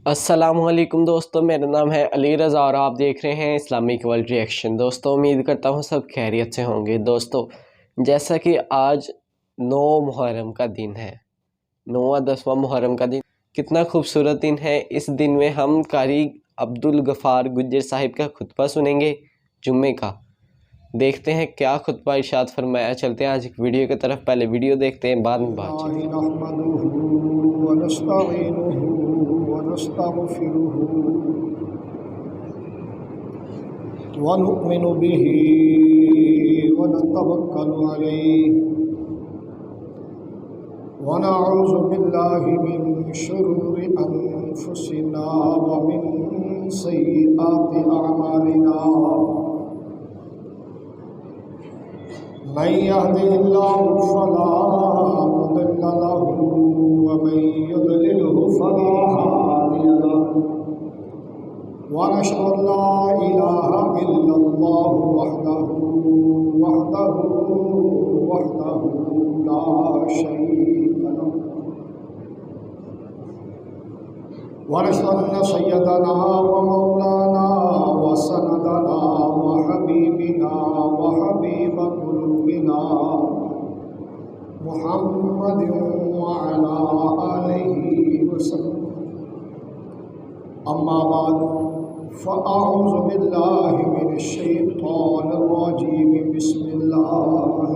السلام علیکم دوستو، میرا نام ہے علی رضا اور آپ دیکھ رہے ہیں اسلامک ورلڈ ریئیکشن۔ دوستو امید کرتا ہوں سب خیریت سے ہوں گے۔ دوستو جیسا کہ آج 9 محرم کا دن ہے، 9واں 10واں محرم کا دن کتنا خوبصورت دن ہے۔ اس دن میں ہم قاری عبدالغفار گجر صاحب کا خطبہ سنیں گے جمعے کا۔ دیکھتے ہیں کیا خطبہ ارشاد فرمایا۔ چلتے ہیں آج ایک ویڈیو کی طرف، پہلے ویڈیو دیکھتے ہیں بعد میں بات چیت۔ ونستغفره ونؤمن به ونتوكل عليه ونعوذ بالله من شرور أنفسنا ومن سيئات أعمالنا من يهده الله فلا مضل له ومن يضلله فلا هادي له ونشهد أن لا إله إلا الله وحده لا شريك له ونشهد أن سيدنا ومولانا وسندنا وحبيبنا وحبيب قلوبنا محمد وعلى آله وسلم. أما بعد فأعوذ بالله من الشيطان الرجيم. بسم الله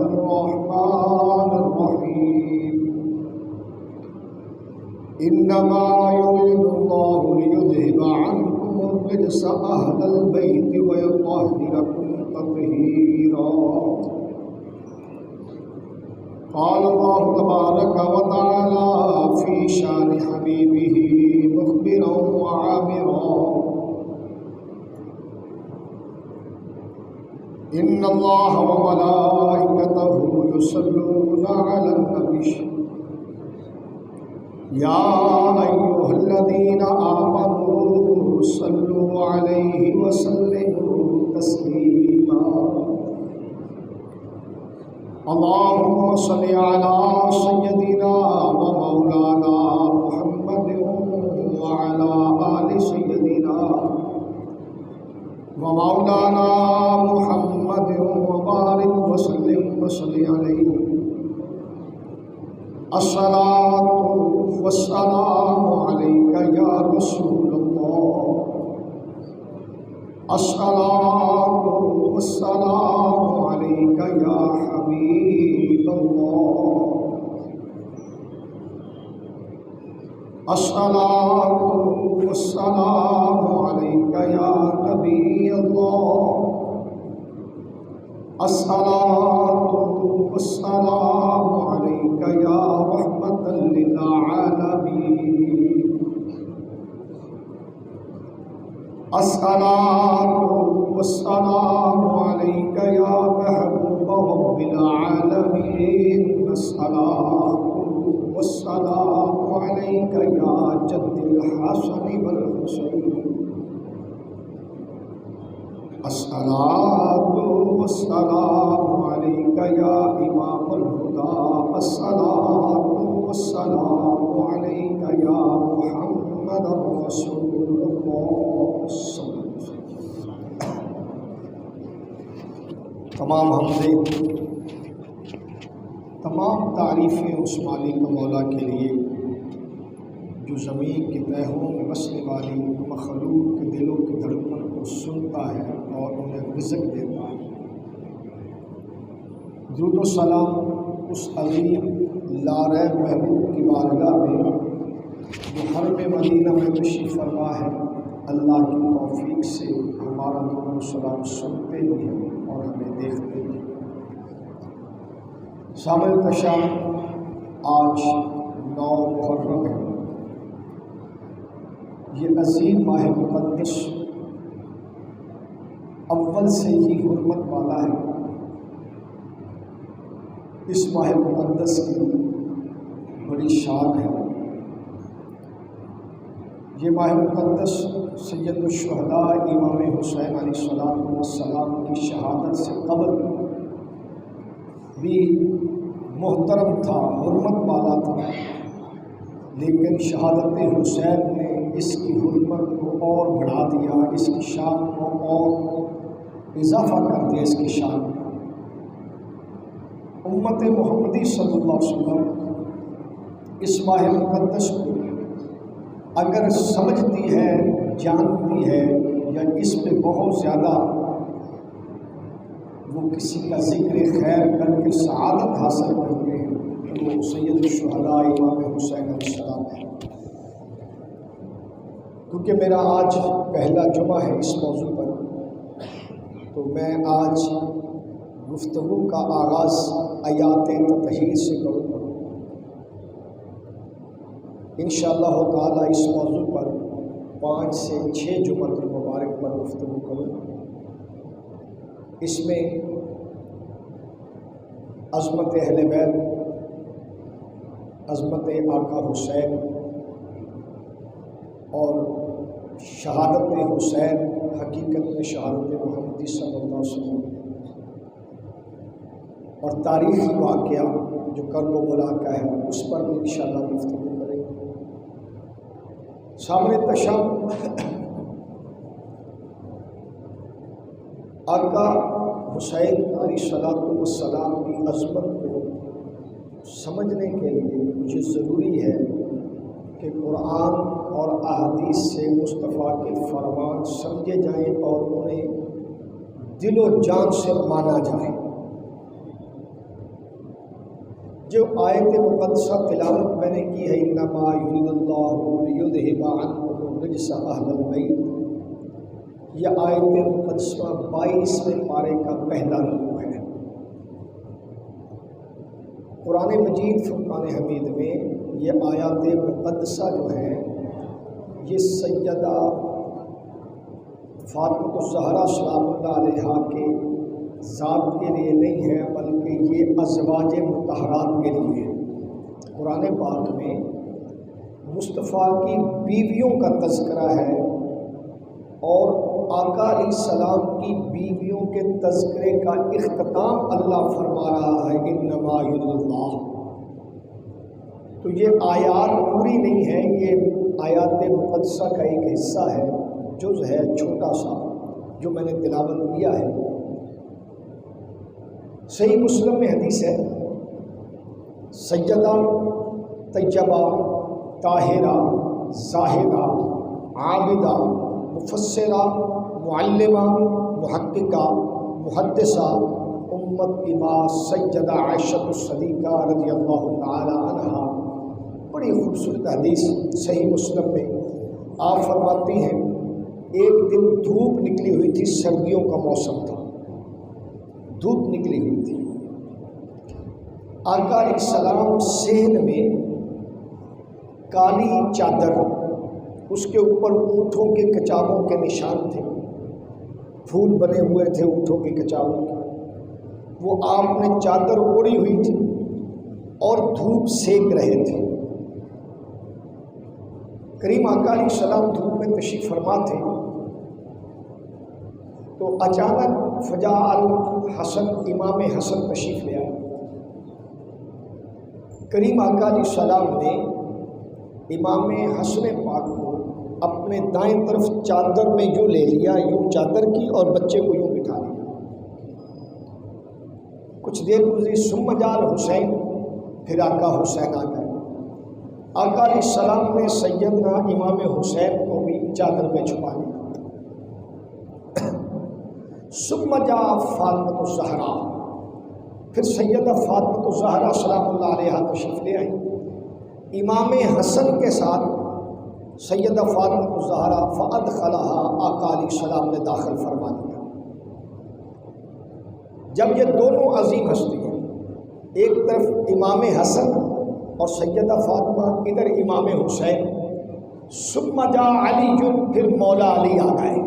الرحمن الرحيم. إنما يريد الله ليذهب عنكم الرجس أهل البيت ويطهركم تطهيرا. قال الله تبارك وتعالى في شان حبيبه مخبرا وعامرا: إن الله وملائكته يصلون على النبي يا أيها الذين آمنوا صلوا عليه وسلموا تسليما. اللهم صل على سيدنا ومولانا محمد وعلى آل سيدنا ومولانا محمد وبارك وسلم وصل عليه. الصلاة والسلام عليك يا رسول الله. الصلاة والسلام عليك يا حبيب الله. الصلاة والسلام عليك يا نبي الله. الصلاة والسلام عليك يا رحمة للعالمين. الصلاة والسلام عليك يا محبوب رب العالمين. الصلاة والسلام عليك يا جد الحسن والحسين. الصلاة والسلام عليك يا إمام الهدى. الصلاة والسلام عليك يا محمد رسول الله صلى الله عليه وسلم. تمام حمدیں، تمام تعریفیں اس مالک مولا کے لیے جو زمین کی تہوں میں بسنے والی مخلوق کے دلوں کی دھڑکن کو سنتا ہے اور انہیں رزق دیتا ہے. درود و سلام اس عظیم لاریب محبوب کی بارگاہ میں جو حرم مدینہ میں تشریف فرما ہے. اللہ کی توفیق سے ہمارا درود و سلام سنتے بھی ہیں اور ہمیں دیکھتے بھی. سامعین تشام، آج 9 محرم ہے. یہ عظیم ماہ مقدس اول سے ہی حرمت والا ہے. اس ماہ مقدس کی بڑی شان ہے. یہ ماہ مقدس سید الشہداء امام حسین علیہ السلام کی شہادت سے قبل بھی محترم تھا، حرمت والا تھا، لیکن شہادت حسین نے اس کی حرمت کو اور بڑھا دیا، اس کی شان کو اور اضافہ کر دیا اس کی شان میں۔ امت محمدی صلی اللہ علیہ وسلم اس ماہ مقدس کو اگر سمجھتی ہے، جانتی ہے، یا اس پہ بہت زیادہ وہ کسی کا ذکر خیر کر کے سعادت حاصل کرتے ہیں تو وہ سید الشہداء امام حسین علیہ السلام ہے۔ کیونکہ میرا آج پہلا جمعہ ہے اس موضوع پر، تو میں آج گفتگو کا آغاز آیات تطہیر سے کروں گا۔ انشاءاللہ تعالی اس موضوع پر 5 سے 6 جمعۃ المبارک پر گفتگو کروں۔ اس میں عظمت اہل بیت، عظمت آقا حسین اور شہادت حسین، حقیقت میں شہادت محمدی صلی اللہ علیہ وسلم، اور تاریخی واقعہ جو کرب و بلا کا ہے اس پر بھی انشاءاللہ گفتگو کریں گے۔ سامنے تشم آقا حسین علیہ السلام کی عظمت کو سمجھنے کے لیے مجھے ضروری ہے کہ قرآن اور احادیث سے مصطفیٰ کے فرمان سمجھے جائیں اور انہیں دل و جان سے مانا جائے۔ جو آیت مقدسہ تلاوت میں نے کی ہے، انما یرید اللہ لیذھب عنکم الرجس اہل البیت، یہ آیت مقدسہ 22ویں پارے کا پہلا رکوع ہے۔ قرآن مجید فرقان حمید میں یہ آیات مقدسہ جو ہیں یہ سیدہ فاطمہ الزہرا سلام اللہ علیہا کے ذات کے لیے نہیں ہے، بلکہ یہ ازواج مطہرات کے لیے ہے۔ قرآن پاک میں مصطفیٰ کی بیویوں کا تذکرہ ہے اور آقا علیہ السلام کی بیویوں کے تذکرے کا اختتام اللہ فرما رہا ہے انما یرید اللہ۔ تو یہ آیات پوری نہیں ہے، یہ آیات مقدسہ کا ایک حصہ ہے، جز ہے چھوٹا سا جو میں نے تلاوت کیا ہے۔ صحیح مسلم میں حدیث ہے، سیدہ طیبہ طاہرہ زاہدہ عابدہ مفسرہ معلمہ محققہ محدثہ امت کی ماں سیدہ عائشہ الصدیقہ رضی اللہ تعالی عنہا، بڑی خوبصورت حدیث صحیح مسلم میں آپ فرماتی ہیں ایک دن دھوپ نکلی ہوئی تھی، سردیوں کا موسم تھا، دھوپ نکلی ہوئی تھی، آقا علیہ السلام صحن میں کالی چادر، اس کے اوپر اونٹوں کے کچابوں کے نشان تھے، پھول بنے ہوئے تھے اونٹوں کے کچابوں کے، وہ آپ نے چادر اوڑھی ہوئی تھی اور دھوپ سینک رہے تھے۔ کریم آقا علیہ السلام دھوپ میں تشریف فرما تھے تو اچانک فجاء الحسن، امام حسن تشریف لے آئے۔ کریم آقا علیہ السلام نے امام حسن پاک کو اپنے دائیں طرف چادر میں یوں لے لیا، یوں چادر کی، اور بچے کو یوں بٹھا لیا۔ کچھ دیر گزری، ثم جاء الحسین، پھر آقا حسین آ گئے۔ آقا علیہ السلام نے سیدنا امام حسین کو بھی چادر میں چھپا لیا۔ ثم جاء فاطمہ الزہرا، پھر سیدہ فاطمہ الزہرا سلام اللہ علیہا تشریف لے آئی امام حسن کے ساتھ۔ سیدہ فاطمہ الزہرا فادخلہا، آقا علیہ السلام نے داخل فرما دیا۔ جب یہ دونوں عظیم ہستیاں، ایک طرف امام حسن اور سیدہ فاطمہ، ادھر امام حسین، ثم جاء علی، پھر مولا علی آ گئے۔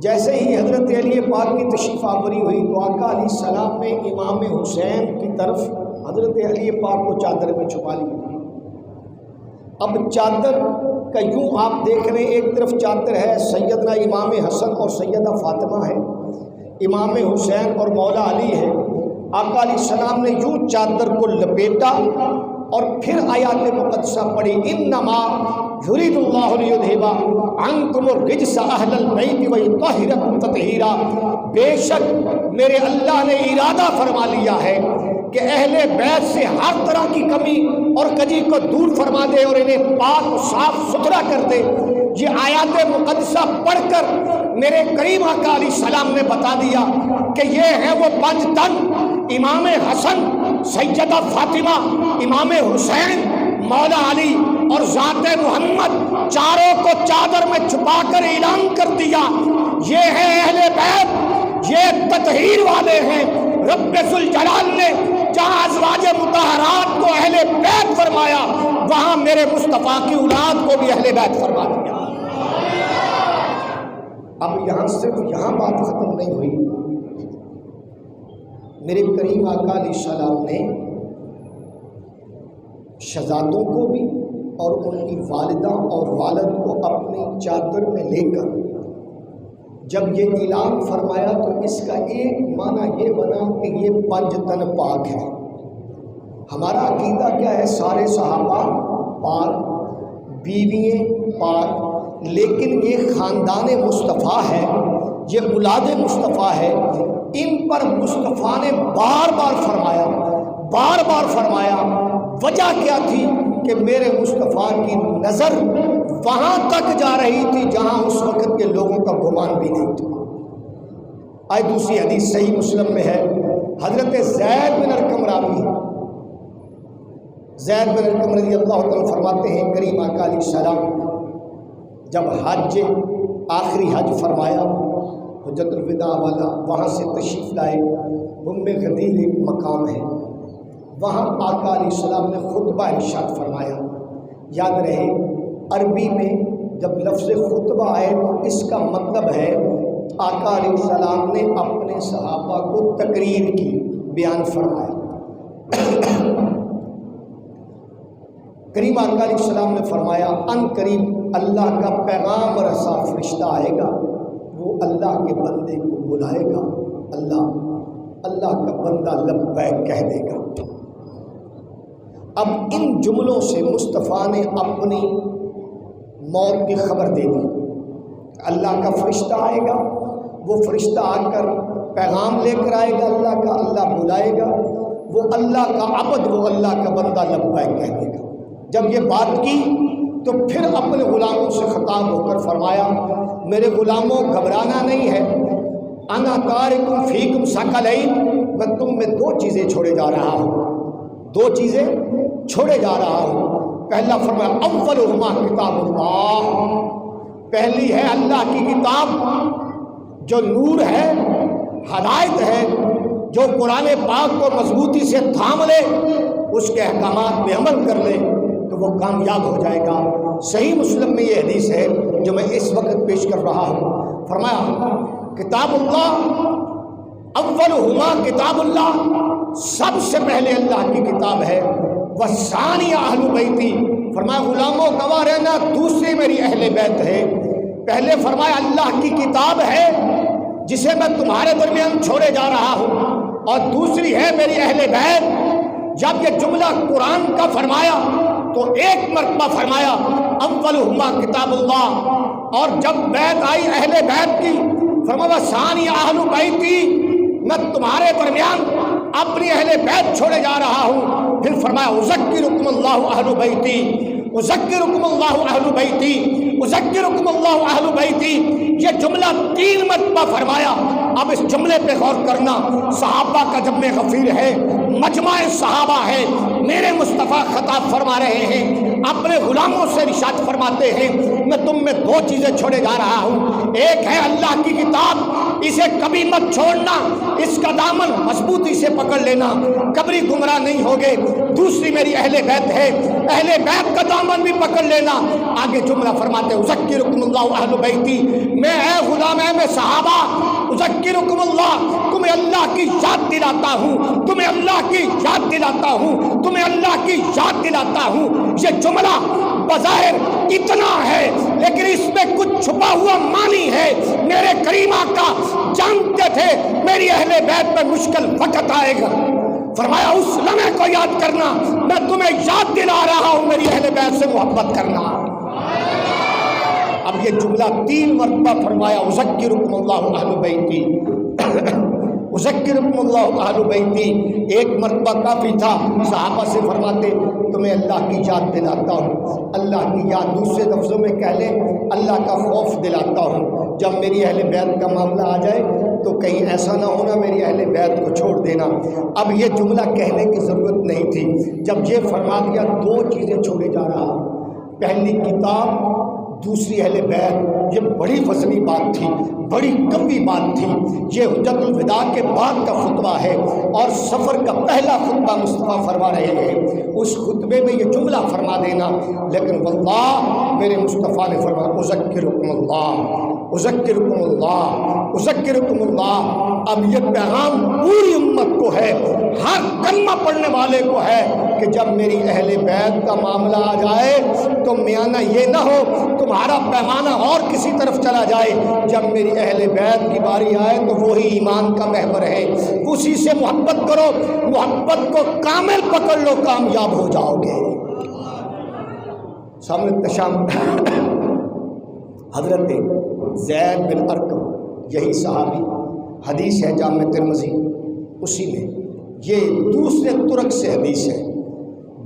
جیسے ہی حضرت علی پاک کی تشریف آوری ہوئی تو آقا علیہ السلام نے امام حسین کی طرف حضرت علی پاک کو چادر میں چھپا لیا۔ اب چادر کا یوں آپ دیکھ رہے ہیں، ایک طرف چادر ہے سیدنا امام حسن اور سیدہ فاطمہ ہے، امام حسین اور مولا علی ہے۔ آقا علیہ السلام نے یوں چادر کو لپیٹا اور پھر آیات مقدسہ پڑھی انما یرید اللہ لیذھب عنکم الرجس اہل البیت ویطہرکم تطہیرا، بے شک میرے اللہ نے ارادہ فرما لیا ہے کہ اہل بیت سے ہر طرح کی کمی اور کجی کو دور فرما دے اور انہیں پاک و صاف ستھرا کر دے۔ یہ آیات مقدسہ پڑھ کر میرے کریم آقا علیہ السلام نے بتا دیا کہ یہ ہے وہ 5 تن، امام حسن، سیدہ فاطمہ، امام حسین، مولا علی اور ذات محمد، چاروں کو چادر میں چھپا کر اعلان کر دیا یہ ہے اہل بیت، یہ تطہیر والے ہیں۔ رب ذوالجلال نے جہاں ازواج مطہرات کو اہل بیت فرمایا، وہاں میرے مصطفیٰ کی اولاد کو بھی اہل بیت فرما دیا۔ اب یہاں صرف یہاں بات ختم نہیں ہوئی، میرے کریم آقا علیہ السلام نے شہزادوں کو بھی اور ان کی والدہ اور والد کو اپنی چادر میں لے کر جب یہ اعلان فرمایا تو اس کا ایک معنی یہ بنا کہ یہ 5 تن پاک ہے۔ ہمارا عقیدہ کیا ہے؟ سارے صحابہ پاک، بیوییں پاک، لیکن یہ خاندان مصطفیٰ ہے، یہ اولاد مصطفیٰ ہے، ان پر مصطفیٰ نے بار بار فرمایا۔ وجہ کیا تھی؟ کہ میرے مصطفیٰ کی نظر وہاں تک جا رہی تھی جہاں اس وقت کے لوگوں کا گمان بھی نہیں تھا۔ آج دوسری حدیث صحیح مسلم میں ہے، حضرت زید بن ارقم راوی، زید بن ارقم رضی اللہ تعالیٰ فرماتے ہیں کریم آقا علیہ السلام جب حج آخری حج فرمایا، حجۃ الوداع والا، وہاں سے تشریف لائے، ام غدیر ایک مقام ہے، وہاں آقا علیہ السلام نے خطبہ ارشاد فرمایا۔ یاد رہے عربی میں جب لفظ خطبہ آئے تو اس کا مطلب ہے آقا علیہ السلام نے اپنے صحابہ کو تقریر کی، بیان فرمایا۔ کریم آقا علیہ السلام نے فرمایا ان قریب اللہ کا پیغام رساں فرشتہ آئے گا، وہ اللہ کے بندے کو بلائے گا، اللہ کا بندہ لبیک کہہ دے گا۔ اب ان جملوں سے مصطفیٰ نے اپنی موت کی خبر دے دی۔ اللہ کا فرشتہ آئے گا، وہ فرشتہ آ کر پیغام لے کر آئے گا اللہ کا، اللہ بلائے گا، وہ اللہ کا عبد، وہ اللہ کا بندہ لبیک کہہ دے گا۔ جب یہ بات کی تو پھر اپنے غلاموں سے خطاب ہو کر فرمایا میرے غلاموں گھبرانا نہیں ہے، انا تارکم فیکم ثقلین، میں تم میں 2 چیزیں چھوڑے جا رہا ہوں، 2 چیزیں چھوڑے جا رہا ہوں۔ پہلا فرمایا اولہما کتاب اللہ، پہلی ہے اللہ کی کتاب جو نور ہے، ہدایت ہے، جو قرآن پاک کو مضبوطی سے تھام لے، اس کے احکامات میں عمل کر لے تو وہ کامیاب ہو جائے گا۔ صحیح مسلم میں یہ حدیث ہے جو میں اس وقت پیش کر رہا ہوں۔ فرمایا کتاب اللہ اولہما کتاب اللہ، سب سے پہلے اللہ کی کتاب ہے، وثانی اہل بیتی، فرمایا غلاموں گواہ رہنا دوسری میری اہل بیت ہے۔ پہلے فرمایا اللہ کی کتاب ہے جسے میں تمہارے درمیان چھوڑے جا رہا ہوں، اور دوسری ہے میری اہل بیت۔ جب یہ جملہ قرآن کا فرمایا تو ایک مرتبہ فرمایا اولہما کتاب اللہ، اور جب بیت آئی اہل بیت کی فرمایا ثانی اہل بیتی، میں تمہارے درمیان اپنی اہل بیت چھوڑے جا رہا ہوں۔ پھر فرمایا اذکرکم اللہ اہل بیتی، اذکرکم اللہ اہل بیتی، اذکرکم اللہ اہل بیتی، یہ جملہ 3 مرتبہ فرمایا۔ اب اس جملے پہ غور کرنا، صحابہ کا جمع غفیر ہے، مجمع صحابہ ہے، میرے مصطفیٰ خطاب فرما رہے ہیں، اپنے غلاموں سے ارشاد فرماتے ہیں میں تم میں 2 چیزیں چھوڑے جا رہا ہوں، ایک ہے اللہ کی کتاب، اسے کبھی مت چھوڑنا، اس کا دامن مضبوطی سے پکڑ لینا، کبھی گمراہ نہیں ہوگے۔ دوسری میری اہل بیت ہے، اہل بیت کا دامن بھی پکڑ لینا۔ آگے جملہ فرماتے اذکرکم اللہ اہل بیتی، میں اے غلام اے میں صحابہ اذکرکم اللہ، تمہیں اللہ کی یاد دلاتا ہوں، تمہیں اللہ کی یاد دلاتا ہوں، تمہیں اللہ کی یاد دلاتا ہوں۔ یہ جملہ بظاہر اتنا ہے لیکن اس میں کچھ چھپا ہوا معنی ہے۔ میرے کریم آقا جانتے تھے میری اہل بیت میں مشکل وقت آئے گا، فرمایا اس لمحے کو یاد کرنا، میں تمہیں یاد دلا رہا ہوں میری اہل بیت سے محبت کرنا۔ اب یہ جملہ 3 مرتبہ فرمایا، اذکرکم اللہ اہل بیتی، اذکرکم اللہ اہل بیتی۔ ایک مرتبہ کافی تھا، صحابہ سے فرماتے تمہیں اللہ کی یاد دلاتا ہوں، اللہ کی یاد، دوسرے لفظوں میں کہہ لیں اللہ کا خوف دلاتا ہوں، جب میری اہل بیت کا معاملہ آ جائے تو کہیں ایسا نہ ہونا میری اہل بیت کو چھوڑ دینا۔ اب یہ جملہ کہنے کی ضرورت نہیں تھی، جب یہ فرما دیا 2 چیزیں چھوڑے جا رہا، پہلی کتاب، دوسری اہل بیت۔ یہ بڑی وزنی بات تھی، بڑی قوی بات تھی۔ یہ حجت الوداع کے بعد کا خطبہ ہے اور سفر کا پہلا خطبہ مصطفیٰ فرما رہے ہیں، اس خطبے میں یہ جملہ فرما دینا، لیکن واللہ میرے مصطفیٰ نے فرمایا اذکرکم اللہ، اذکرکم اللہ، اذکرکم اللہ۔ اب یہ پیغام پوری امت کو ہے، ہر کلمہ پڑھنے والے کو ہے کہ جب میری اہل بیت کا معاملہ آ جائے تو میانہ یہ نہ ہو تمہارا پیمانہ اور کسی طرف چلا جائے، جب میری اہل بیت کی باری آئے تو وہی ایمان کا محور ہے، اسی سے محبت کرو، محبت کو کامل پکڑ لو، کامیاب ہو جاؤ گے۔ سامنے تشام حضرت زید بن ارقم، یہی صحابی، حدیث ہے جامع ترمذی، اسی میں یہ دوسرے طرق سے حدیث ہے،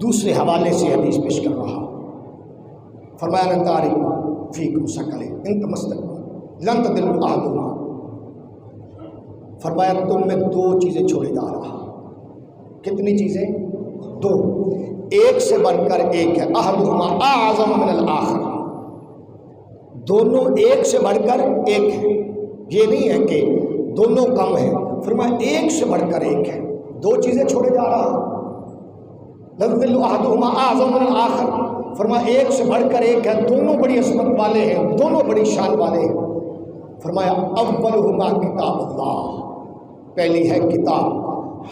دوسرے حوالے سے حدیث پیش کر رہا۔ فرمایا لن تعرفوا فیکم ثقلین ان تمسکوا لن تضلوا احدہما۔ فرمایا تم میں 2 چیزیں چھوڑے جا رہا۔ کتنی چیزیں؟ 2، ایک سے بڑھ کر ایک ہے، احدہما اعظم من الاخر، دونوں ایک سے بڑھ کر ایک ہے، یہ نہیں ہے کہ دونوں کم ہیں، فرمایا ایک سے بڑھ کر ایک ہے، 2 چیزیں چھوڑے جا رہا۔ لن تضلوا احدہما اعظم من الاخر، فرمایا ایک سے بڑھ کر ایک ہے، دونوں بڑی عظمت والے ہیں، دونوں بڑی شان والے ہیں۔ فرمایا اولہما کتاب اللہ، پہلی ہے کتاب،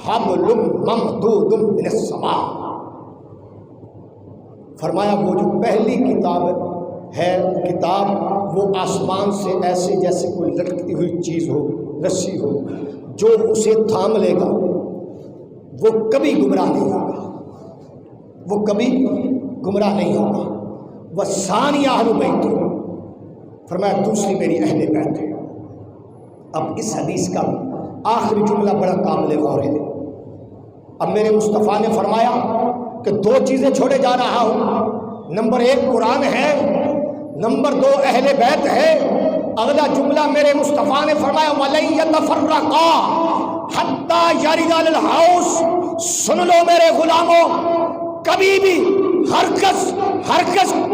حبل ممدود من السماء۔ فرمایا وہ جو پہلی کتاب ہے، کتاب وہ آسمان سے ایسے جیسے کوئی لٹکتی ہوئی چیز ہو، رسی ہو، جو اسے تھام لے گا وہ کبھی گمراہ نہیں ہوگا، وہ کبھی گمراہ نہیں ہوگا۔ وثانی اہل بیت، فرمایا دوسری میری اہل بیت ہے۔ اب اس حدیث کا آخری جملہ بڑا قابل غور ہے۔ اب میرے مصطفیٰ نے فرمایا کہ 2 چیزیں چھوڑے جا رہا ہوں، نمبر 1 قرآن ہے، نمبر 2 اہل بیت ہے۔ اگلا جملہ میرے مصطفیٰ نے فرمایا وَلَن يَتَفَرَّقَا حَتَّى يَرِدَ الْحَوْضَ۔ سن لو میرے غلاموں، کبھی بھی ہرگز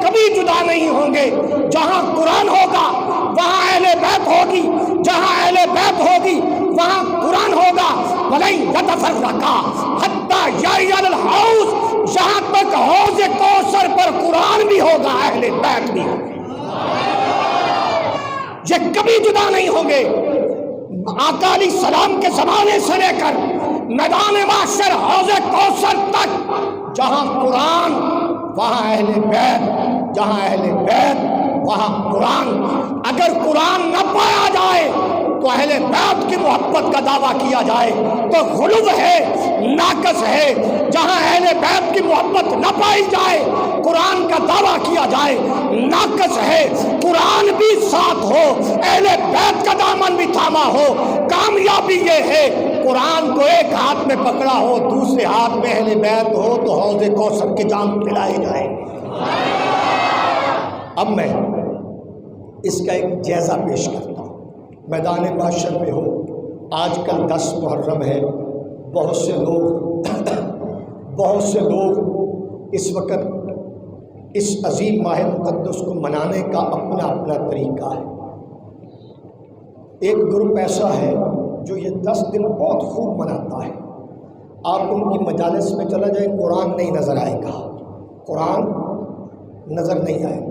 کبھی جدا نہیں ہوں گے۔ جہاں قرآن ہوگا وہاں اہل بیت ہوگی، جہاں اہل بیت ہوگی وہاں قرآن ہوگا۔ وَلَن يَتَفَرَّقَا حَتَّى يَرِدَ الْحَوْضَ، یہاں تک حوض کوثر پر قرآن بھی ہوگا، اہل بیت بھی ہوگا، یہ کبھی جدا نہیں ہوں گے۔ آقا علیہ السلام کے زمانے سے لے کر میدان محشر حوض کوثر تک، جہاں قرآن وہاں اہل بیت، جہاں اہل بیت وہاں قرآن۔ اگر قرآن نہ پایا جائے تو اہل بیت کی محبت کا دعویٰ کیا جائے تو غلو ہے، ناقص ہے۔ جہاں اہل بیت کی محبت نہ پائی جائے، قرآن کا دعویٰ کیا جائے، ناقص ہے۔ قرآن بھی ساتھ ہو، اہل بیت کا دامن بھی تھاما ہو، کامیابی یہ ہے قرآن کو ایک ہاتھ میں پکڑا ہو، دوسرے ہاتھ میں اہل بیت ہو تو حوض کوثر کے جام پلائے جائیں۔ اب میں اس کا ایک جائزہ پیش کرتا ہوں۔ میدان محشر میں ہو، آج کل 10 محرم ہے، بہت سے لوگ اس وقت اس عظیم ماہ مقدس کو منانے کا اپنا اپنا طریقہ ہے۔ ایک گروپ ایسا ہے جو یہ 10 دن بہت خوب مناتا ہے، آپ ان کی مجالس میں چلا جائیں قرآن نہیں نظر آئے گا، قرآن نظر نہیں آئے گا۔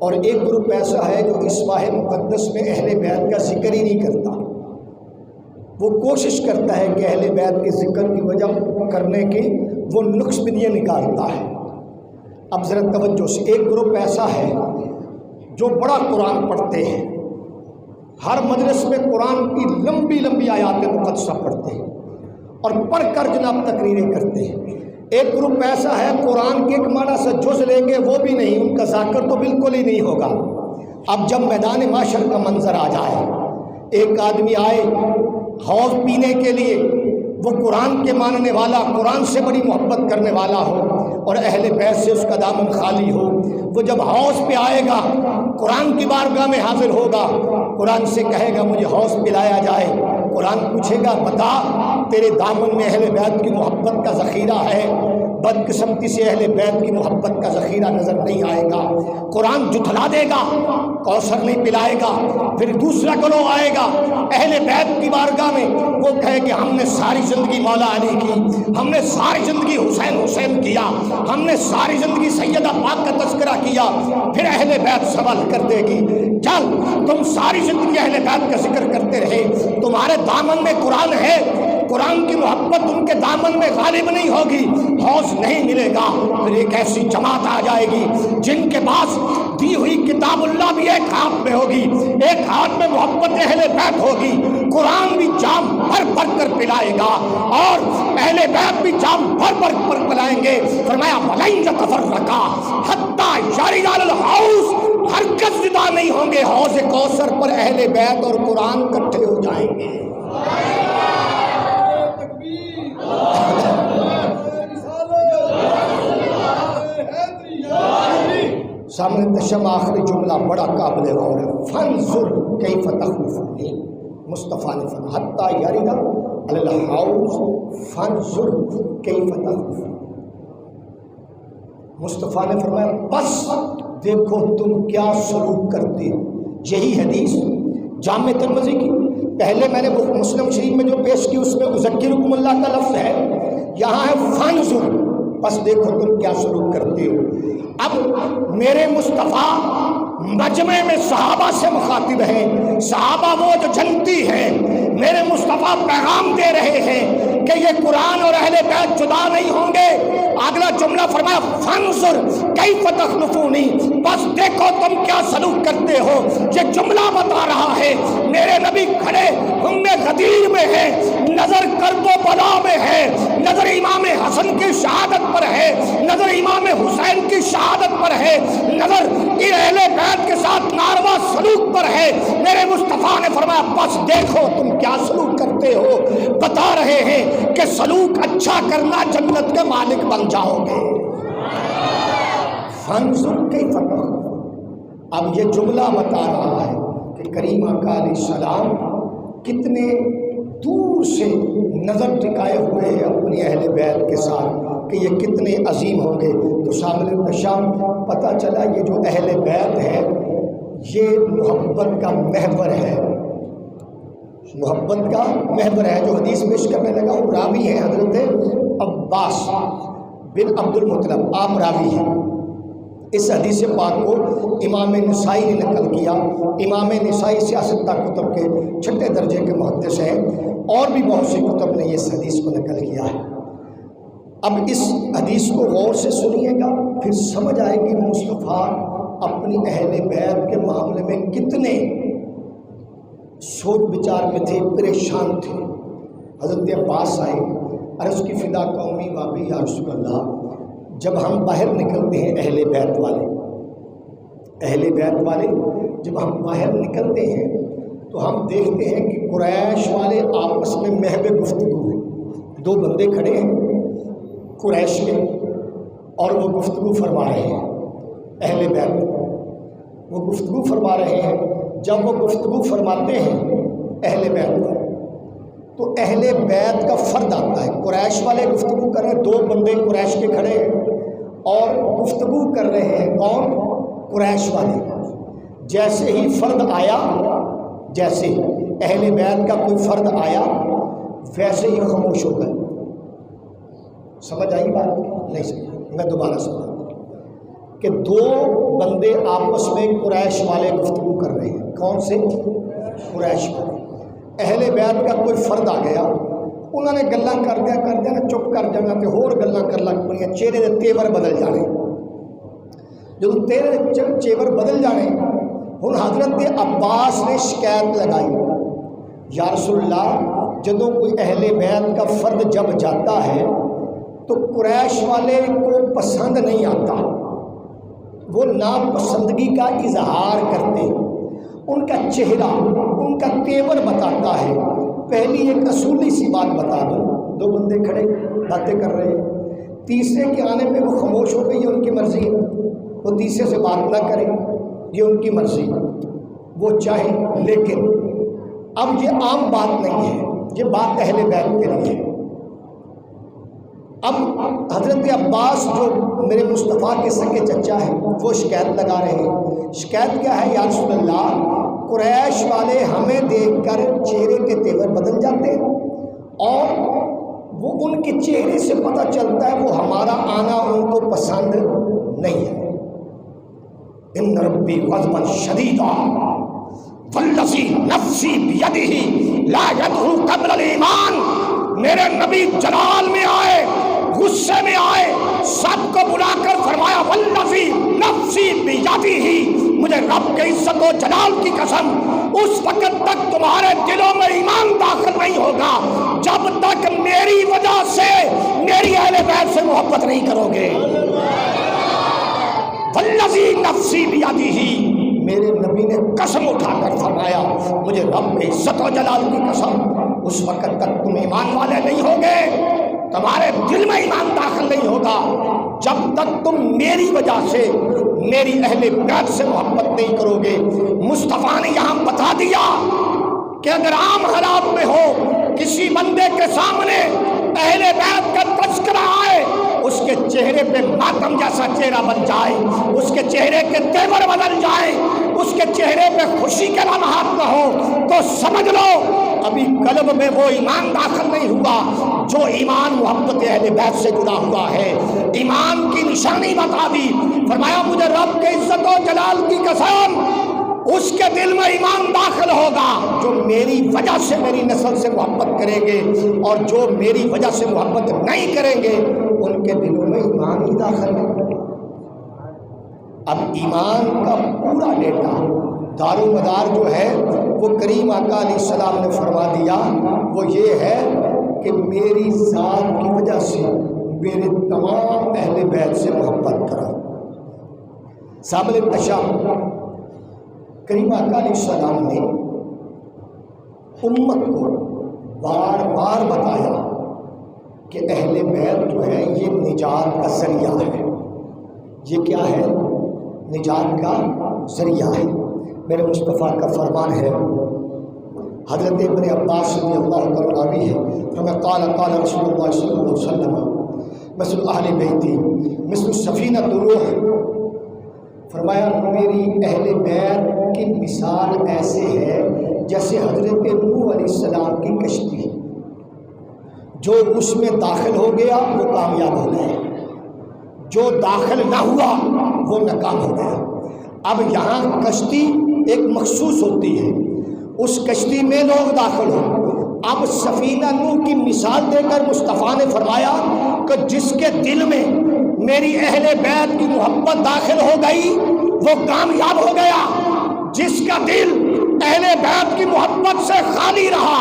اور ایک گروپ ایسا ہے جو اس ماہ مقدس میں اہل بیت کا ذکر ہی نہیں کرتا، وہ کوشش کرتا ہے کہ اہل بیت کے ذکر کی وجہ کرنے کی وہ نقص بدیاں نکالتا ہے۔ اب ذرا توجہ سے، ایک گروپ ایسا ہے جو بڑا قرآن پڑھتے ہیں، ہر مجلس میں قرآن کی لمبی لمبی آیات مقدسہ پڑھتے ہیں، اور پڑھ کر جناب تقریریں کرتے ہیں۔ ایک گروپ ایسا ہے قرآن کے ایک معنی سے جز لیں گے وہ بھی نہیں، ان کا ذاکر تو بالکل ہی نہیں ہوگا۔ اب جب میدان محشر کا منظر آ جائے، ایک آدمی آئے حوض پینے کے لیے، وہ قرآن کے ماننے والا، قرآن سے بڑی محبت کرنے والا ہو اور اہل بیت سے اس کا دامن خالی ہو، وہ جب حوض پہ آئے گا، قرآن کی بارگاہ میں حاضر ہوگا، قرآن سے کہے گا مجھے حوض پلایا جائے، قرآن پوچھے گا بتا تیرے دامن میں اہل بیت کی محبت کا ذخیرہ ہے؟ بدقسمتی سے اہل بیت کی محبت کا ذخیرہ نظر نہیں آئے گا، قرآن جھٹلا دے گا، کوثر نہیں پلائے گا۔ پھر دوسرا گروہ آئے گا اہل بیت کی بارگاہ میں، وہ کہے کہ ہم نے ساری زندگی مولا علی کی، ہم نے ساری زندگی حسین کیا، ہم نے ساری زندگی سیدہ پاک کا تذکرہ کیا۔ پھر اہل بیت سوال کر دے گی چل تم ساری زندگی اہل بیت کا ذکر کرتے رہے، تمہارے دامن میں قرآن ہے، قرآن کی محبت ان کے دامن میں غالب نہیں ہوگی، حوض نہیں ملے گا۔ پھر ایک ایسی جماعت آ جائے گی جن کے پاس دی ہوئی کتاب اللہ بھی ایک ہاتھ میں ہوگی، ایک ہاتھ میں محبت اہل بیت ہوگی، قرآن بھی جام بھر بھر کر پلائے گا اور اہل بیت بھی جام بھر بھر کر پلائیں گے۔ فرمایا وَلَن يَتَفَرَّقَا حَتَّى يَرِدَ الْحَوْضَ، ہرگز جدا نہیں ہوں گے حوض کوثر پر اہل بیت اور قرآن اکٹھے ہو جائیں گے۔ سامنے تشم آخری جملہ بڑا قابل غور ہے، فانظر کیف تخلفونی، مصطفیٰ نے فرمایا حتی یرد علی الحوض فانظر کیف تخلفونی، مصطفیٰ نے فرمایا بس دیکھو تم کیا سلوک کرتے ہو۔ یہی حدیث جامع ترمذی کی پہلے میں نے مسلم شریف میں جو پیش کی اس میں اذکرکم اللہ کا لفظ ہے، یہاں ہے فانظر، بس دیکھو تم کیا سلوک کرتے ہو۔ اب میرے مصطفیٰ مجمع میں صحابہ سے مخاطب ہیں، صحابہ وہ جو جنتی ہیں، میرے مصطفیٰ پیغام دے رہے ہیں کہ یہ قرآن اور اہل بیت جدا نہیں ہوں گے۔ اگلا جملہ فرمایا فانظر کیف تخلفونی، بس دیکھو تم کیا سلوک کرتے ہو۔ یہ جملہ بتا رہا ہے میرے نبی کھڑے ہم میں غدیر میں ہے، نظر کرب و بلا میں ہے، نظر امام حسن کی شہادت پر ہے، نظر امام حسین کی شہادت پر ہے، نظر اہل بیت کے ساتھ ناروا سلوک پر ہے۔ میرے مصطفیٰ نے فرمایا بس دیکھو تم کیا سلوک کرتے ہو، بتا رہے ہیں کہ سلوک اچھا کرنا جنت کے مالک بن جاؤ گے۔ فانظر کیف تخلفون، اب یہ جملہ بتا رہا ہے کہ کریم آقا علیہ السلام کتنے دور سے نظر ٹکائے ہوئے ہیں اپنی اہل بیت کے ساتھ کہ یہ کتنے عظیم ہوں گے۔ تو شامل تشام پتہ چلا یہ جو اہل بیت ہے یہ محبت کا محور ہے، محبت کا محور ہے۔ جو حدیث پیش کرنے لگا ہوں راوی ہیں حضرت عباس بن عبد المطلب، آپ راوی ہیں۔ اس حدیث پاک کو امام نسائی نے نقل کیا، امام نسائی سیاستہ کتب کے چھٹے درجے کے محدث ہیں، اور بھی بہت سی کتب نے اس حدیث کو نقل کیا ہے۔ اب اس حدیث کو غور سے سنیے گا، پھر سمجھ آئے گی مصطفیٰ اپنی اہل بیت کے معاملے میں کتنے سوچ بچار میں تھے، پریشان تھے۔ حضرت عباس آئے، عرض کی فدا قومی وابی یا رسول اللہ، جب ہم باہر نکلتے ہیں اہل بیت والے جب ہم باہر نکلتے ہیں تو ہم دیکھتے ہیں کہ قریش والے آپس میں محب گفتگو ہے، دو بندے کھڑے ہیں قریش کے اور وہ گفتگو فرما رہے ہیں، اہل بیت وہ گفتگو فرما رہے ہیں۔ جب وہ گفتگو فرماتے ہیں اہل بیت پر تو اہل بیت کا فرد آتا ہے، قریش والے گفتگو کر رہے ہیں، دو بندے قریش کے کھڑے ہیں اور گفتگو کر رہے ہیں، کون؟ قریش والے۔ جیسے ہی فرد آیا، جیسے ہی اہل بیت کا کوئی فرد آیا ویسے ہی خاموش ہو گئے۔ سمجھ آئی بات؟ نہیں سمجھ، میں دوبارہ سمجھاتا ہوں کہ دو بندے آپس میں قریش والے گفتگو کر رہے ہیں، کون سے؟ قریش والے۔ اہل بیت کا کوئی فرد آ گیا، انہوں نے گلاں کر دیا نا چپ کر جانا تے ہور گلاں کر لگ پڑیاں، چہرے دے تیور بدل جانے۔ جب تیرے چیور بدل جانے، ہن حضرت عباس نے شکایت لگائی، یا رسول اللہ جدوں کوئی اہل بیت کا فرد جب جاتا ہے تو قریش والے کو پسند نہیں آتا، وہ ناپسندگی کا اظہار کرتے، ان کا چہرہ ان کا تیور بتاتا ہے۔ پہلی ایک اصولی سی بات بتا دوں، دو بندے کھڑے باتیں کر رہے ہیں، تیسرے کے آنے پہ وہ خاموش ہو گئی، یہ ان کی مرضی ہے، وہ تیسرے سے بات نہ کریں، یہ ان کی مرضی، وہ چاہیں، لیکن اب یہ عام بات نہیں ہے، یہ بات اہل بیت کے لیے ہے۔ اب حضرت عباس جو میرے مصطفیٰ کے سگے چچا ہیں وہ شکایت لگا رہے ہیں۔ شکایت کیا ہے؟ یا رسول اللہ، قریش والے ہمیں دیکھ کر چہرے کے تیور بدل جاتے ہیں اور وہ ان کے چہرے سے پتہ چلتا ہے وہ ہمارا آنا ان کو پسند نہیں ہے۔ ان ربی غضبا شدیدا والذی نفسی بیدہ لا یدعو قبل الایمان، میرے نبی جلال میں آئے، غصے میں آئے، سب کو بلا کر فرمایا والذی نفسی بیدہ، مجھے رب کے عزت و جلال کی قسم، اس وقت تک تمہارے دلوں میں ایمان داخل نہیں ہوگا جب تک میری وجہ سے میری اہل بیت سے محبت نہیں کرو گے۔ والذی نفسی بیدہ، میرے نبی نے قسم اٹھا کر فرمایا، مجھے رب کے عزت و جلال کی قسم، اس وقت تک تم ایمان والے نہیں ہوگے، تمہارے دل میں ایمان داخل نہیں ہوگا جب تک تم میری وجہ سے میری اہل بیت سے محبت نہیں کرو گے۔ مصطفیٰ نے یہاں بتا دیا کہ اگر عام حالات میں ہو، کسی بندے کے سامنے اہل بیت کا تذکرہ آئے، اس کے چہرے پہ ماتم جیسا چہرہ بن جائے، اس کے چہرے کے تیور بدل جائے، اس کے چہرے پہ خوشی کے لمحات نہ ہو، تو سمجھ لو ابھی قلب میں وہ ایمان داخل نہیں ہوا جو ایمان محبت اہل بیت سے جڑا ہوا ہے۔ ایمان کی نشانی بتا دی، فرمایا مجھے رب کے عزت و جلال کی قسم، اس کے دل میں ایمان داخل ہوگا جو میری وجہ سے میری نسل سے محبت کریں گے، اور جو میری وجہ سے محبت نہیں کریں گے ان کے دلوں میں ایمان ہی داخل نہیں ہوگا۔ اب ایمان کا پورا ڈیٹا دار و مدار جو ہے وہ کریم آقا علیہ السلام نے فرما دیا، وہ یہ ہے کہ میری ذات کی وجہ سے میرے تمام اہل بیت سے محبت کرا۔ سامل تشاء کریم آقا علیہ السلام نے امت کو بار بار بتایا کہ اہل بیت جو ہے یہ نجات کا ذریعہ ہے، یہ کیا ہے؟ نجات کا ذریعہ ہے۔ میرے مصطفیٰ کا فرمان ہے، حضرت ابن عباس رضی اللہ تعالیٰ عنہ ہے، کہ میں قال رسول اللہ صلی اللہ علیہ وسلم مثل اہل بیتی مثل سفینۃ روح، فرمایا میری اہل بیت کی مثال ایسے ہے جیسے حضرت نوح علیہ السلام کی کشتی، جو اس میں داخل ہو گیا وہ کامیاب ہو گیا، جو داخل نہ ہوا وہ ناکام ہو گیا۔ اب یہاں کشتی ایک مخصوص ہوتی ہے، اس کشتی میں لوگ داخل ہوں۔ اب سفینہ نوح کی مثال دے کر مصطفیٰ نے فرمایا کہ جس کے دل میں میری اہل بیت کی محبت داخل ہو گئی وہ کامیاب ہو گیا، جس کا دل اہل بیت کی محبت سے خالی رہا،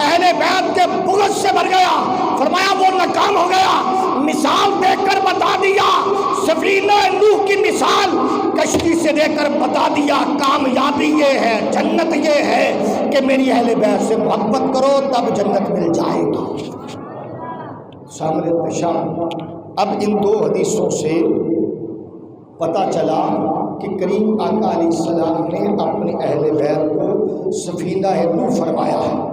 اہل بیت کے بغض سے بھر گیا، فرمایا وہ ناکام ہو گیا۔ مثال دے کر بتا دیا، سفینہ نوح کی مثال کشتی سے دے کر بتا دیا، کامیابی یہ ہے، جنت یہ ہے کہ میری اہل بیت سے محبت کرو تب جنت مل جائے گی۔ سامنے تشاء، اب ان دو حدیثوں سے پتہ چلا کہ کریم آقا علیہ السلام نے اپنے اہل بیت کو سفینہ نوح فرمایا ہے۔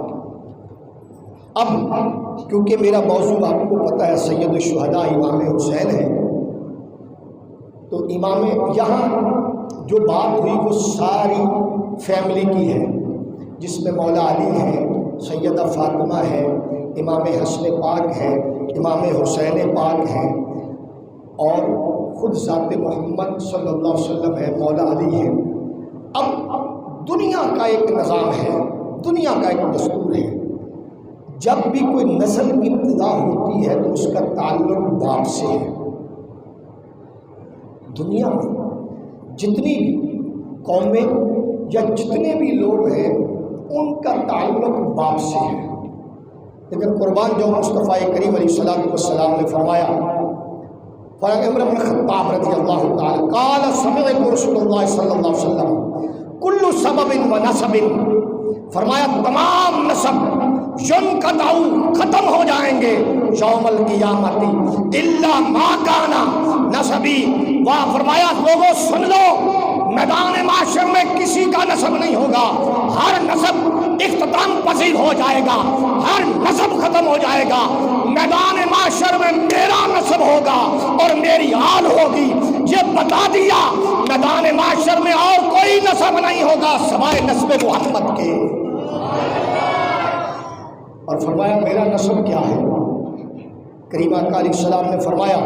اب کیونکہ میرا موضوع آپ کو پتہ ہے سید الشہداء امام حسین ہے، تو امام یہاں جو بات ہوئی وہ ساری فیملی کی ہے، جس میں مولا علی ہے، سیدہ فاطمہ ہے، امام حسن پاک ہے، امام حسین پاک ہے، اور خود ذات محمد صلی اللہ علیہ وسلم ہے، مولا علی ہے۔ اب دنیا کا ایک نظام ہے، دنیا کا ایک دستور ہے، جب بھی کوئی نسل کی ابتدا ہوتی ہے تو اس کا تعلق باپ سے ہے۔ دنیا میں جتنی بھی قومیں یا جتنے بھی لوگ ہیں ان کا تعلق باپ سے ہے۔ لیکن قربان جو مصطفیٰ کریم علیہ السلام نے فرمایا، عمر بن خطاب رضی اللہ تعالی قال سمعت رسول اللہ صلی اللہ علیہ وسلم کل سبب و نسب، فرمایا تمام نسب ینقطع ختم ہو جائیں گے یوم القیامت الا ما کانا نسبی، وہاں فرمایا لوگوں سن لو، میدان معاشر میں کسی کا نسب نہیں ہوگا، ہر نسب اختتام پذیر ہو جائے گا، ہر نسب ختم ہو جائے گا، میدان معاشر میں میرا نسب ہوگا اور میری آل ہوگی، یہ بتا دیا میدان معاشر میں اور کوئی نسب نہیں ہوگا سوائے نسب محمد کے۔ اور فرمایا میرا نسب کیا ہے؟ کریم آقا علیہ السلام نے فرمایا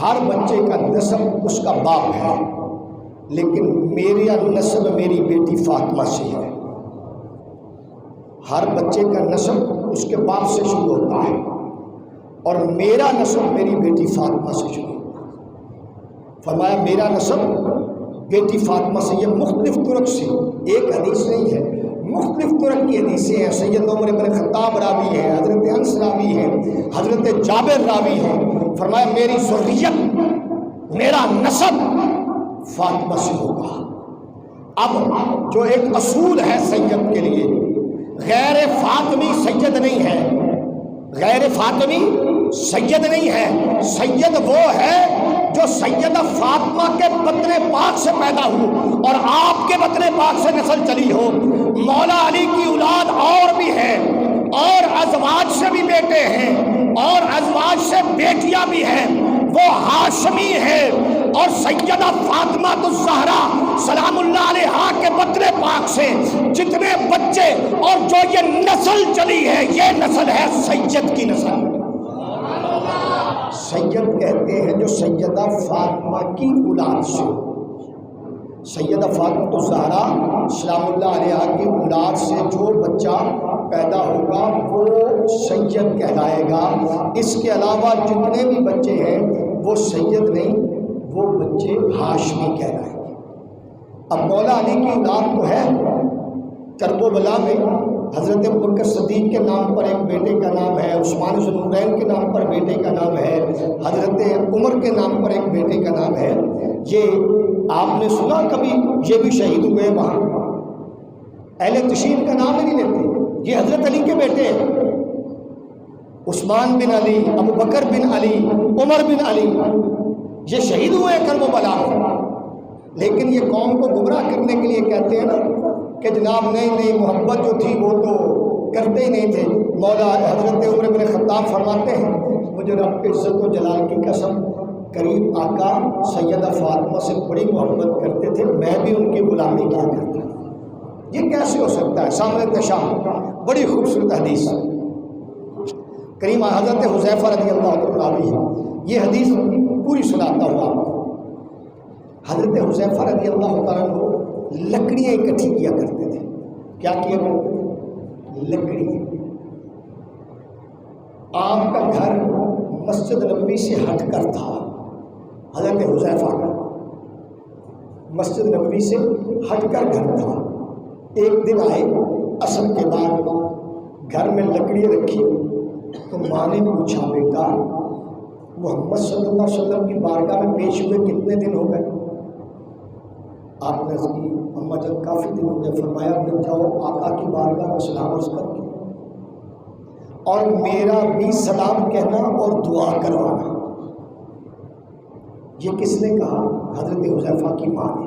ہر بچے کا نسب اس کا باپ ہے، لیکن میرا نسب میری بیٹی فاطمہ سے ہے۔ ہر بچے کا نسب اس کے باپ سے شروع ہوتا ہے اور میرا نسب میری بیٹی فاطمہ سے شروع ہوتا ہے۔ فرمایا میرا نسب بیٹی فاطمہ سے، یہ مختلف طرق سے، ایک حدیث نہیں ہے، مختلف طرق کی حدیثیں ہیں۔ سید عمر بن خطاب راوی ہیں، حضرت انس راوی ہیں، حضرت جابر راوی ہیں۔ فرمایا میری ذریت، میرا نسب فاطمہ سے ہوگا۔ اب جو ایک اصول ہے سید کے لیے، غیر فاطمی سید نہیں ہے، غیر فاطمی سید نہیں ہے، سید وہ ہے جو سیدہ فاطمہ کے بطن پاک سے پیدا ہو اور آپ کے بطن پاک سے نسل چلی ہو۔ مولا علی کی اولاد اور بھی ہے، اور ازواج سے بھی بیٹے ہیں اور ازواج سے بیٹیاں بھی ہیں، وہ ہاشمی ہے، اور سیدہ فاطمہ الزہرا سلام اللہ علیہا کے بطن پاک سے جتنے بچے اور جو یہ نسل چلی ہے، یہ نسل ہے سید کی نسل۔ سید کہتے ہیں جو سیدہ فاطمہ کی اولاد سے، سیدہ فاطمہ الزہرا سلام اللہ علیہا کی اولاد سے جو بچہ پیدا ہوگا وہ سید کہلائے گا۔ اس کے علاوہ جتنے بھی بچے ہیں وہ سید نہیں، وہ بچے ہاشمی کہلائیں گے۔ اب مولا علی کی اولاد تو ہے، کرب و بلا میں حضرت ابوبکر صدیق کے نام پر ایک بیٹے کا نام ہے، عثمان ذو النورین کے نام پر بیٹے کا نام ہے، حضرت عمر کے نام پر ایک بیٹے کا نام ہے۔ یہ آپ نے سنا کبھی یہ بھی شہید ہوئے وہاں؟ اہل تشیع کا نام ہی نہیں لیتے، یہ حضرت علی کے بیٹے ہیں، عثمان بن علی، ابوبکر بن علی، عمر بن علی، یہ شہید ہوئے ہیں کرب و بلا میں۔ لیکن یہ قوم کو گمراہ کرنے کے لیے کہتے ہیں نا کہ جناب نہیں محبت جو تھی وہ تو کرتے ہی نہیں تھے۔ مولا حضرت عمر بن خطاب فرماتے ہیں مجھے رب کے عزت و جلال کی قسم، قریب آقا سیدہ فاطمہ سے بڑی محبت کرتے تھے، میں بھی ان کی غلامی کیا کرتا تھا۔ یہ کیسے ہو سکتا ہے؟ سامنے تشام بڑی خوبصورت حدیث کریم حضرت حذیفہ رضی اللہ عنہ ہے، یہ حدیث پوری سناتا ہوں آپ کو۔ حضرت حذیفہ رضی اللہ تعالیٰ عنہ لکڑیاں اکٹھی کیا کرتے تھے۔ کیا کیا کرتے تھے؟ لکڑی۔ آپ کا گھر مسجد نبوی سے ہٹ کر تھا، حضرت حذیفہ کا مسجد نبوی سے ہٹ کر گھر تھا۔ ایک دن آئے عصر کے بعد، گھر میں لکڑی رکھی تو ماں نے پوچھا بیٹا محمد صلی اللہ علیہ وسلم کی بارگاہ میں پیش ہوئے کتنے دن ہو گئے؟ آپ نے کی اماں جان کافی دن ہو گئے۔ فرمایا پھر جاؤ آقا کی بارگاہ میں سلام عرض کر کے اور میرا بھی سلام کہنا اور دعا کروانا۔ یہ کس نے کہا؟ حضرت حذیفہ کی ماں نے۔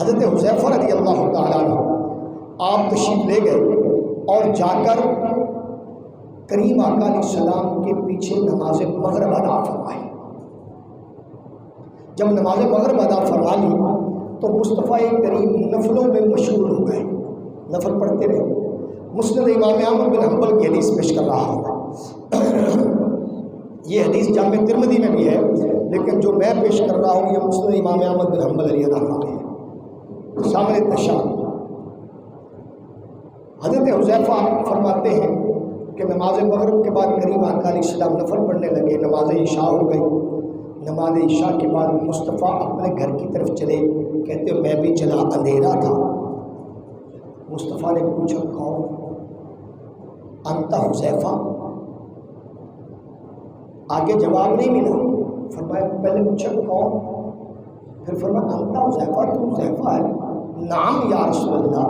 حضرت حذیفہ رضی اللہ تعالیٰ عنہ آپ تشریف لے گئے اور جا کر کریم آقا علیہ السلام کے پیچھے نماز مغرب ادا فرمائی۔ جب نماز مغرب ادا فرما لی تو مصطفیٰ کریم نفلوں میں مشغول ہو گئے، نفل پڑھتے رہے۔ مسند امام احمد بن حنبل کی حدیث پیش کر رہا ہوں، یہ حدیث جامع ترمذی میں بھی ہے، لیکن جو میں پیش کر رہا ہوں یہ مسند امام احمد بن حنبل علیہ الرحمہ میں ہے۔ سامنے تشام حضرت حذیفہ فرماتے ہیں کہ نماز مغرب کے بعد کریم آقا علیہ السلام نفل پڑھنے لگے، نماز عشاء ہو گئی۔ نماز عشاء کے بعد مصطفیٰ اپنے گھر کی طرف چلے، کہتے میں بھی چلا، اندھیرا تھا۔ مصطفیٰ نے پوچھا کون؟ انت حذیفہ؟ آگے جواب نہیں ملا، فرمایا پہلے پوچھا کون، پھر فرمایا انت حذیفہ، تو حذیفہ ہے؟ نعم یا رسول اللہ۔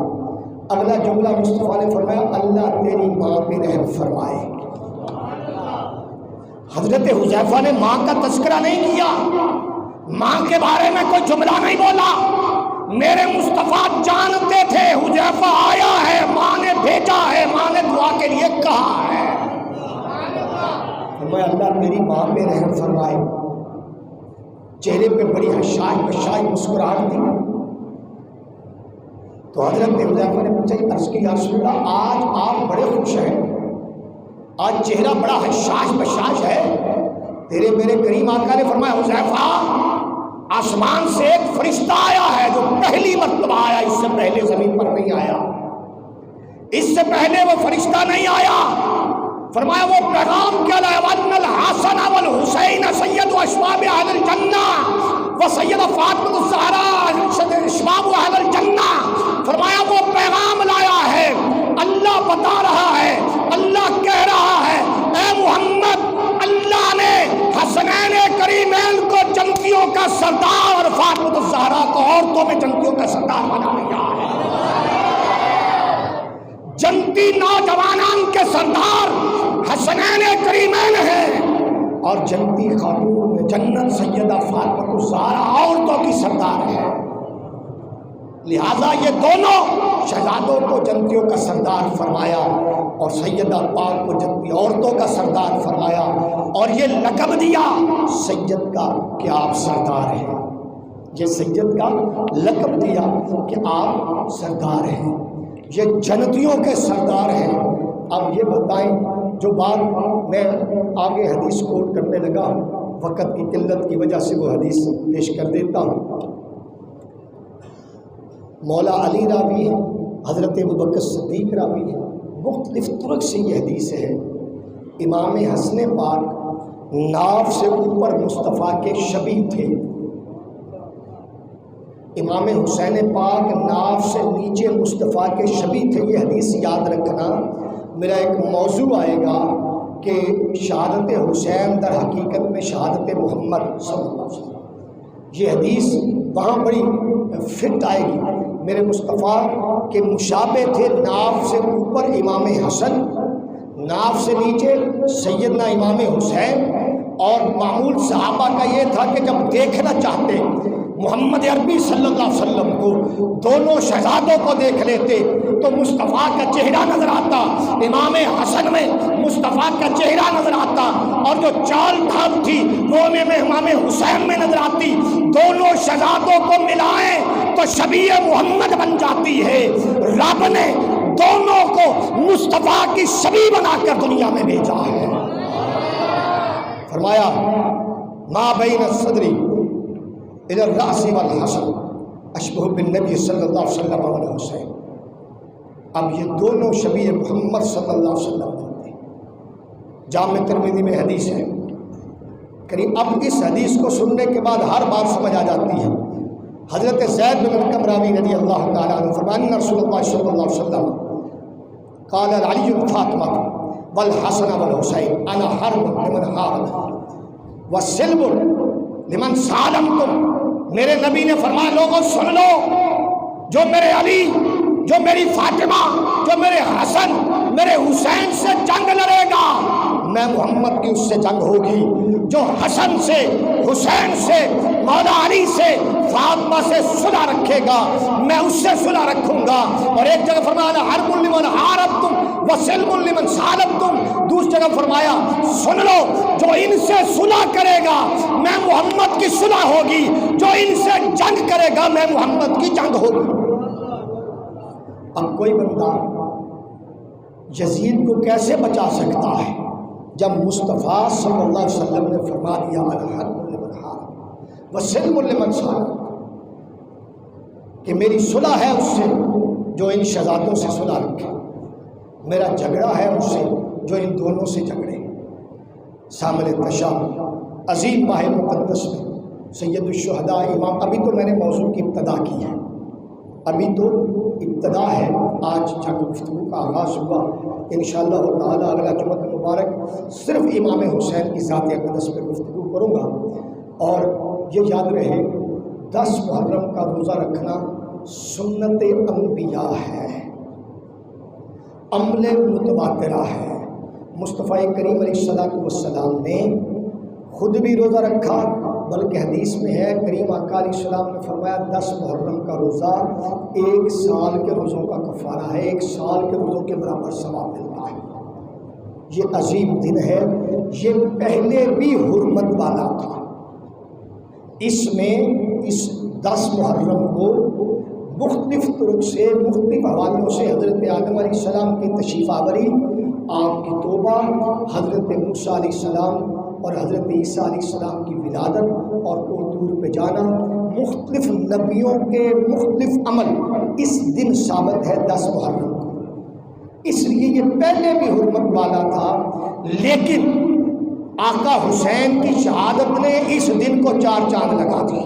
اگلا جملہ مصطفیٰ نے فرمایا اللہ تیری ماں پہ رحم فرمائے۔ حضرت حذیفہ نے ماں کا تذکرہ نہیں کیا، ماں کے بارے میں کوئی جملہ نہیں بولا۔ میرے مصطفیٰ جانتے تھے حذیفہ آیا ہے، ماں نے بھیجا ہے، ماں نے دعا کے لیے کہا ہے۔ فرمایا اللہ تیری ماں پہ رحم فرمائے۔ چہرے پہ بڑی حشاش بشاش مسکراہٹ تھی۔ تو حضرت حذیفہ نے پوچھا عرض کی یا رسول اللہ آج آپ بڑے خوش ہیں، آج چہرہ بڑا حشاش بشاش ہے۔ تیرے میرے کریم آقا نے فرمایا حذیفہ آسمان سے ایک فرشتہ آیا ہے جو پہلی مرتبہ آیا، اس سے پہلے زمین پر نہیں آیا، اس سے پہلے وہ فرشتہ نہیں آیا۔ فرمایا وہ پیغام کیا لایا، وَأَنَّ الْحَسَنَ وَالْحُسَيْنَ سَيِّدُ أَشْبَابِ أَهْلِ الْجَنَّةِ وَسَيِّدُ فاطمۃ الزہراء أشباب أهل الجنہ۔ فرمایا وہ پیغام لایا ہے، اللہ بتا رہا ہے، اللہ کہہ رہا ہے اے محمد اللہ نے حسنین کریمین کو جنتیوں کا سردار اور فاطمۃ الزہراء کو عورتوں میں جنتیوں کا سردار بنا دیا ہے۔ جنتی نوجوانان کے سردار حسنین کریمین ہیں، اور جنتی خاتون میں جنت سیدہ فاطمۃ الزہراء عورتوں کی سردار ہے۔ لہذا یہ دونوں شہزادوں کو جنتیوں کا سردار فرمایا اور سیدہ پاک کو جنتی عورتوں کا سردار فرمایا، اور یہ لقب دیا سید کا کہ آپ سردار ہیں۔ یہ سید کا لقب دیا کہ آپ سردار ہیں، یہ جنتیوں کے سردار ہیں۔ اب یہ بتائیں جو بات میں آگے حدیث کوٹ کرنے لگا، وقت کی قلت کی وجہ سے وہ حدیث پیش کر دیتا ہوں۔ مولا علی راوی ہے، حضرت ابوبکر صدیق راوی ہے، مختلف طرق سے یہ حدیث ہے۔ امام حسن پاک ناف سے اوپر مصطفیٰ کے شبیہ تھے، امام حسین پاک ناف سے نیچے مصطفیٰ کے شبیہ تھے۔ یہ حدیث یاد رکھنا، میرا ایک موضوع آئے گا کہ شہادت حسین در حقیقت میں شہادت محمد صلی اللہ علیہ وسلم، یہ حدیث وہاں بڑی فٹ آئے گی۔ میرے مصطفیٰ کے مشابہ تھے، ناف سے اوپر امام حسن، ناف سے نیچے سیدنا امام حسین، اور معمول صحابہ کا یہ تھا کہ جب دیکھنا چاہتے محمد عربی صلی اللہ علیہ وسلم کو، دونوں شہزادوں کو دیکھ لیتے تو مصطفیٰ کا چہرہ نظر آتا، امام حسن میں مصطفیٰ کا چہرہ نظر آتا، اور جو چال ڈھال تھی وہ میں امام حسین میں نظر آتی۔ دونوں شہزادوں کو ملائیں تو شبیہ محمد بن جاتی ہے۔ رب نے دونوں کو مصطفیٰ کی شبیہ بنا کر دنیا میں بھیجا ہے۔ فرمایا ما بین الصدری الی الراس والحسن اشبہ بالنبی صلی اللہ علیہ وسلم والحسین۔ اب یہ دونوں شبیہ محمد صلی اللہ علیہ وسلم بنتے ہیں۔ جامع ترمذی میں حدیث ہے کریم۔ اب اس حدیث کو سننے کے بعد ہر بات سمجھ آ جاتی ہے۔ حضرت زید بن ارقم راوی رضی اللہ تعالیٰ عنہ فرمایا رسول اللہ صلی اللہ علیہ وسلم قال علی فاطمہ والحسن والحسین انا حرب لمن حارب وسلم لمن سالمتم۔ میرے نبی نے فرمایا لوگوں سن لو، جو میرے علی، جو میری فاطمہ، جو میرے حسن، میرے حسین سے جنگ لڑے گا، میں محمد کی اس سے جنگ ہوگی۔ جو حسن سے، حسین سے، مولا علی سے، فاطمہ سے صلح رکھے گا، میں اس سے صلح رکھوں گا۔ اور ایک جگہ فرمایا حرب لمن حاربتم وسلم لمن سالمتم، دوسری جگہ فرمایا سن لو، جو ان سے صلح کرے گا میں محمد کی صلح ہوگی، جو ان سے جنگ کرے گا میں محمد کی جنگ ہوگی۔ اب کوئی بندہ یزید کو کیسے بچا سکتا ہے جب مصطفیٰ صلی اللہ علیہ وسلم نے فرما دیا الحرب لمن حارب وسلم لمن سالم، کہ میری صلح ہے اس سے جو ان شہزادوں سے صلح رکھے، میرا جھگڑا ہے اس سے جو ان دونوں سے جھگڑے۔ سامر تشا عظیم ماہ مقدس میں سید الشہداء امام، ابھی تو میں نے موضوع کی ابتدا کی ہے، ابھی تو ابتدا ہے، آج جا کے گفتگو کا آغاز ہوا۔ انشاءاللہ تعالیٰ اگلا جمعہ مبارک صرف امام حسین کی ذات اقدس پہ گفتگو کروں گا۔ اور یہ یاد رہے 10 محرم کا روزہ رکھنا سنت انبیاء ہے، عمل متواترہ ہے۔ مصطفیٰ کریم علیہ السلام نے خود بھی روزہ رکھا، بلکہ حدیث میں ہے کریم آقا علیہ السلام نے فرمایا 10 محرم کا روزہ 1 سال کے روزوں کا کفارہ ہے، 1 سال کے روزوں کے برابر ثواب ملتا ہے۔ یہ عظیم دن ہے، یہ پہلے بھی حرمت والا تھا۔ اس میں اس 10 محرم کو مختلف طرق سے، مختلف حوالوں سے حضرت آدم علیہ السلام کی تشریف آوری، آپ کی توبہ، حضرت موسیٰ علیہ السلام اور حضرت عیسیٰ علیہ السلام کی ولادت اور طور پہ جانا، مختلف نبیوں کے مختلف عمل اس دن ثابت ہے 10 محرم کو۔ اس لیے یہ پہلے بھی حرمت والا تھا، لیکن آقا حسین کی شہادت نے اس دن کو 4 چاند لگا دی،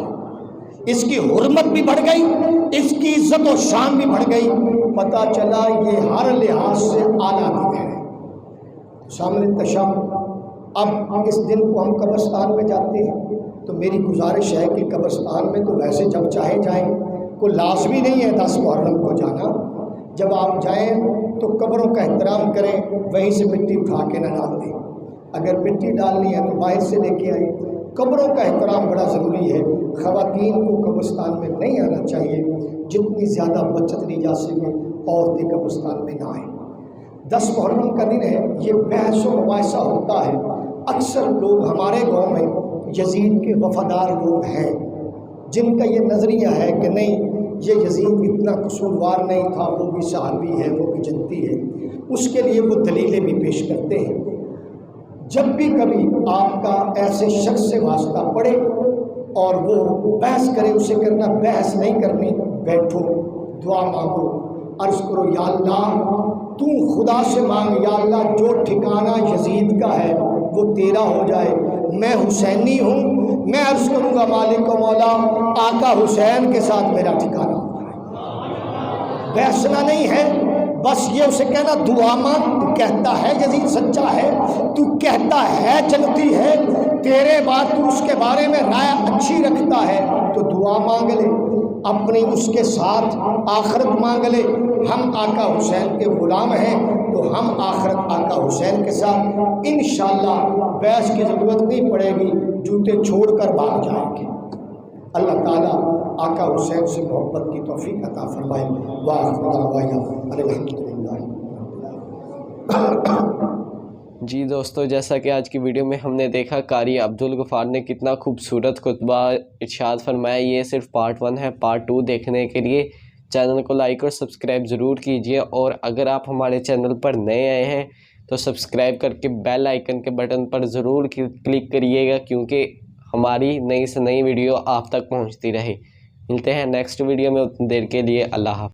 اس کی حرمت بھی بڑھ گئی، اس کی عزت و شان بھی بڑھ گئی۔ پتہ چلا یہ ہر لحاظ سے اعلیٰ دن ہے۔ سامنے تشم، اب اس دن کو ہم قبرستان میں جاتے ہیں تو میری گزارش ہے کہ قبرستان میں تو ویسے جب چاہے جائیں، کوئی لازمی نہیں ہے 10 محرم کو جانا۔ جب آپ جائیں تو قبروں کا احترام کریں، وہیں سے مٹی اٹھا کے نہ ڈال دیں۔ اگر مٹی ڈالنی ہے تو باہر سے لے کے آئیں۔ قبروں کا احترام بڑا ضروری ہے۔ خواتین کو قبرستان میں نہیں آنا چاہیے، جتنی زیادہ بچت لی جا سکے عورتیں قبرستان میں نہ آئیں۔ 10 محرم کا دن ہے، یہ بحث و مباحثہ ہوتا ہے۔ اکثر لوگ ہمارے گاؤں میں یزید کے وفادار لوگ ہیں جن کا یہ نظریہ ہے کہ نہیں، یہ یزید اتنا قصوروار نہیں تھا، وہ بھی صحابی ہے، وہ بھی جنتی ہے، اس کے لیے وہ دلیلیں بھی پیش کرتے ہیں۔ جب بھی کبھی آپ کا ایسے شخص سے واسطہ پڑے اور وہ بحث کرے، اسے کرنا بحث نہیں کرنی، بیٹھو، دعا مانگو، عرض کرو یا اللہ تو خدا سے مانگ، یا اللہ جو ٹھکانہ یزید کا ہے وہ تیرا ہو جائے، میں حسینی ہوں، میں عرض کروں گا مالک و مولا آقا حسین کے ساتھ میرا ٹھکانہ ہو جائے۔ بحثنا نہیں ہے، بس یہ اسے کہنا دعا مانگ، تو کہتا ہے یزید سچا ہے، تو کہتا ہے جنتی ہے، تیرے بعد تو اس کے بارے میں رائے اچھی رکھتا ہے تو دعا مانگ لے، اپنی اس کے ساتھ آخرت مانگ لے۔ ہم آقا حسین کے غلام ہیں تو ہم آخرت آقا حسین کے ساتھ انشاءاللہ بحث کی ضرورت نہیں پڑے گی، جوتے چھوڑ کر بھاگ جائیں گے۔ اللہ تعالیٰ آقا حسین سے محبت کی توفیق عطا فرمائے۔ وآخر دعوانا ان الحمدللہ۔ جی دوستو، جیسا کہ آج کی ویڈیو میں ہم نے دیکھا قاری عبدالغفار نے کتنا خوبصورت خطبہ ارشاد فرمایا۔ یہ صرف پارٹ 1 ہے، پارٹ 2 دیکھنے کے لیے چینل کو لائک اور سبسکرائب ضرور کیجئے، اور اگر آپ ہمارے چینل پر نئے آئے ہیں تو سبسکرائب کر کے بیل آئیکن کے بٹن پر ضرور کلک کریے گا، کیونکہ ہماری نئی سے نئی ویڈیو آپ تک پہنچتی رہے۔ ملتے ہیں نیکسٹ ویڈیو میں، اتنی دیر کے لیے اللہ حافظ۔